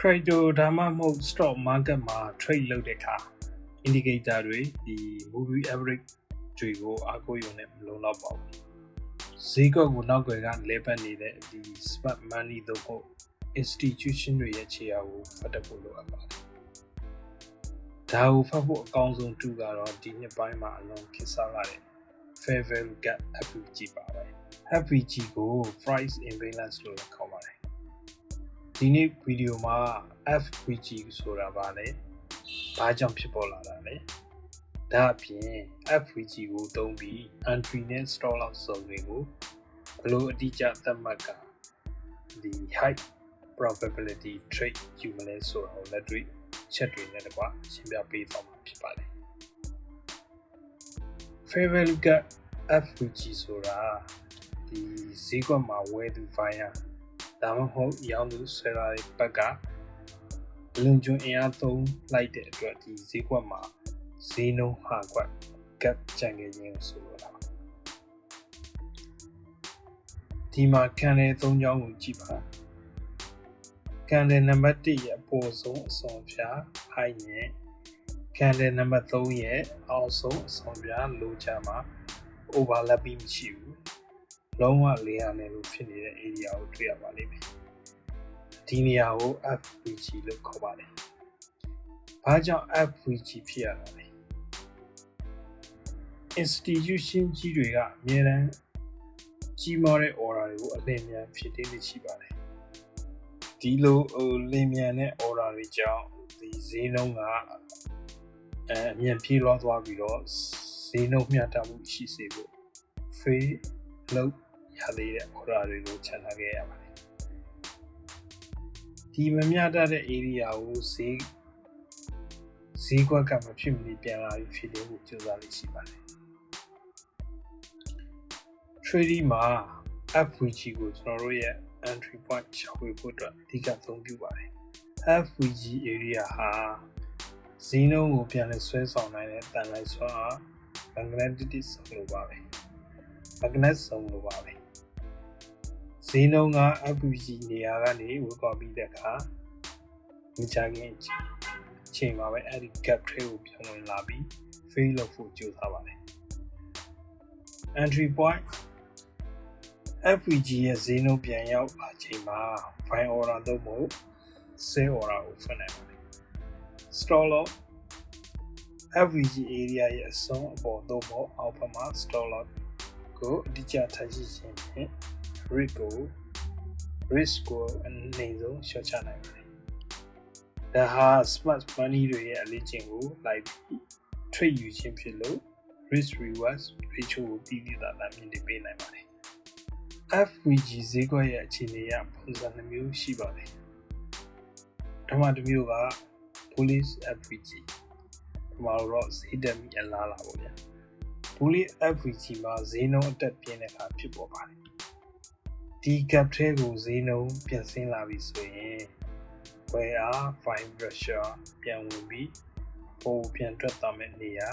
crypto ဒါမှမဟုတ် stock market မှာ trade လုပ်တဲ့အခါ indicator တွေဒီ moving average တွေကိုအားကိုးရုံနဲ့မလုံလောက်ပါဘူးဈေးကွက်ကိုနောက်ွယ်ကလဲပတ်နေတဲ့ဒီ smart money တို့ကို institution တွေရဲ့ခြေရာကိုဖတ်တတ်ဖို့လိုအပ်ပါတယ်ဒါကိုဖတ်ဖို့အကောင်းဆုံးတူကတော့ဒီနှစ်ပိုင်းမှာအလွန်ခေတ်စားလာတဲ့ fair value gap FVG ပါပဲ FVG ကို price imbalance လို့ခေါ်ပါတယ်ဒီနေ့ဗီဒီယိုမှာ FVG ဆိုတာဘာလဲဘာကြောင့်ဖြစ်ပေါ်လာတာလဲဒါအပြင် FVG ကိုသုံးပြီး entry နဲ့ stop loss စုံတွေကိုဘယ်လိုအတိအကျသတ်မှတ်ကဒီ high probability trade ယူမလဲဆိုတာကိုလက်တွေ့ချက်တွေနဲ့တကွရှင်းပြပေးသွားမှာဖြစ်ပါတယ် fair value gap FVG ဆိုတာဒီဈေးကွက်မှာဝယ်သူ buyer ဒါမှမဟုတ်ရောင်းသူ seller တွေဘက်ကလွန်ကျွံအင်အားသုံးလိုက်တဲ့အတွက်ဒီဈေးကွက်မှာဈေးနှုန်းဟာကွက် gap ကျန်ခဲ့ခြင်းကိုဆိုလိုတာပါဒီမှာကန်တဲ့၃ချောင်းကိုကြည့်ပါကန်တဲ့နံပါတ်1ရဲ့အပေါ်ဆုံးအစွန်ပြား high နဲ့ကန်တဲ့နံပါတ်3ရဲ့အောက်ဆုံးအစွန်ပြား low ချမှာ overlapping မရှိဘူးလုံးဝလေယာဉ်နဲ့လို့ဖြစ်နေတဲ့ area ကိုတွေ့ရပါလိမ့်မယ်ဒီနေရာကို FVG လို့ခေါ်ပါတယ်ဘာကြောင့် FVG ဖြစ်ရတာလဲ institution ကြီးတွေကအများတန်းကြီးမားတဲ့ order တွေကိုအလင်းမြန်ဖြစ်သေးနေရှိပါတယ်ဒီလိုလင်းမြန်တဲ့ order တွေကြောင့်ဒီဈေးနှုန်းကအမြန်ပြေးလွှားသွားပြီးတော့ဈေးနှုန်းမျှတမှုရှိစေဖို့ free လုပ်ရသေးတဲ့ order တွေကိုချန်ထားခဲ့ရပါတယ်ဒီမမျှတတဲ့ area ကိုဈေးကွက်ကမဖြစ်မနေပြန်လာပြီးဖြစ်တယ်ကိုကြိုးစားလေးရှိပါတယ် trading မှာ FVG ကိုကျွန်တော်တို့ရဲ့ entry point ရှာဖွေဖို့အတွက်အဓိကအသုံးပြုပါတယ် FVG area ဟာဈေးနှုန်းကိုပြန်လည်ဆွဲဆောင်နိုင်တဲ့တန်လိုက်စွမ်းအား magnetic ဆုံးလိုပါပဲ magnet ဆုံးလိုပါပဲဈေးနှုန်းက FVG နေရာကနေဝေကွာပြီးတဲ့အခါမချခင်အချိန်မှာပဲအဲ့ဒီ gap trade ကိုပြန်ဝင်လာပြီး fail လုပ်ဖို့ကြိုးစားပါတယ် entry point FVG ရဲ့ဈေးနှုန်းပြန်ရောက်လာချိန်မှာ buy order သို့မဟုတ် sell order ကိုဖွင့်နိုင်ပါတယ် stop loss FVG area ရဲ့အဆုံးအပေါ်သို့မဟုတ်အောက်ဘက်မှာ stop loss ကိုအတိအကျထားရှိခြင်းဖြင့် risk ကိုအနည်းဆုံးလျှော့ချနိုင်ပါတယ်ဒါဟာ smart money တွေရဲ့အလေးချိန်ကိုလိုက်ပြီး trade ယူခြင်းဖြစ်လို့ risk reward ratio ကိုတည်တည်သာသာမြင့်တင်ပေးနိုင်ပါတယ် FVG ဈေးကွက်ရဲ့အခြေအနေအရပုံစံ2မျိုးရှိပါတယ်ပထမတစ်မျိုးက bullish FVG ဒီမှာတော့ဈေးတက်ပြီးအလားလာပေါ့ဗျာ bullish FVG မှာဈေးနှုန်းအတက်ပြင်းတဲ့အခါဖြစ်ပေါ်ပါတယ်ဒီ gap ထဲကိုဈေးနှုန်းပြန်ဆင်းလာပြီဆိုရင်ဝယ်အား buying pressure ပြန်ဝင်ပြီးပုံပြန်ထွက်သွားမယ့်နေရာ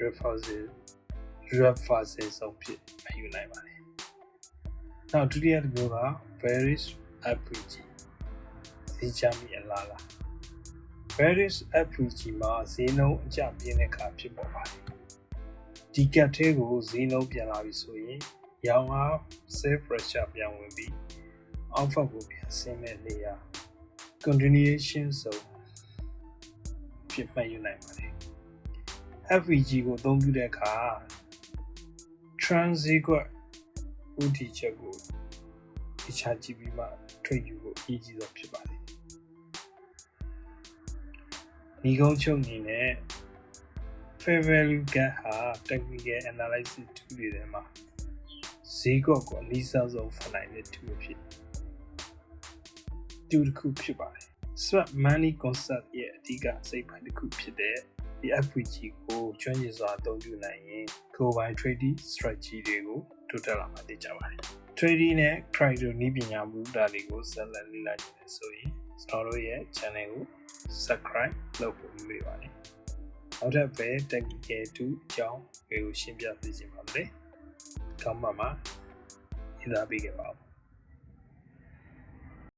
reversal ဆုံးဖြစ်ယူနိုင်ပါတယ်နောက်ဒုတိယတစ်မျိုးက bearish FVG ဈေးချမိအလားလာ bearish FVG မှာဈေးနှုန်းအကျပြင်းတဲ့အခါဖြစ်ပေါ်ပါတယ်ဒီ gap ထဲကိုဈေးနှုန်းပြန်လာပြီဆိုရင်ရောင်းအား sell pressure ပြန်ဝင်ပြီးအောက်ဖက်ကိုပြန်ဆင်းမဲ့နေရာ continuation zone ဖြစ်မှတ်ယူနိုင်ပါတယ် FVG ကိုအသုံးပြုတဲ့အခါ transit ဦးတည်ချက်ကိုဒီချာကြည့်ပြီးမှထွေယူဖို့အရေးကြီးဆုံးဖြစ်ပါတယ်ဒီကုန်းချုပ်အနေနဲ့ fair value gap ဟာ technical analysis tool တွေထဲမှာဈေးကွက်ကိုအနည်းဆုံးဖန်နိုင်တဲ့ tool တစ်ခုဖြစ်ပါတယ် smart money concept ရဲ့အဓိကစိတ်ပိုင်းတစ်ခုဖြစ်တဲ့ဒီ FVG ကိုကျွမ်းကျင်စွာအသုံးပြုနိုင်ရင်ကိုယ်ပိုင် trading strategy တွေကိုတိုးတက်လာမှာသိကြပါတယ် trading နဲ့ crypto နည်းပညာမူတာတွေကိုဆက်လက်လေ့လာကြည့်ဆိုရင်ကျွန်တော်တို့ရဲ့ channel ကို subscribe လုပ်ဖို့မမေ့ပါနဲ့နောက်ထပ်ပဲ technical tool အကြောင်းတွေကိုရှင်းပြပေးခြင်းပါမယ် comment မှာရေးသားပေးခဲ့ပါဦး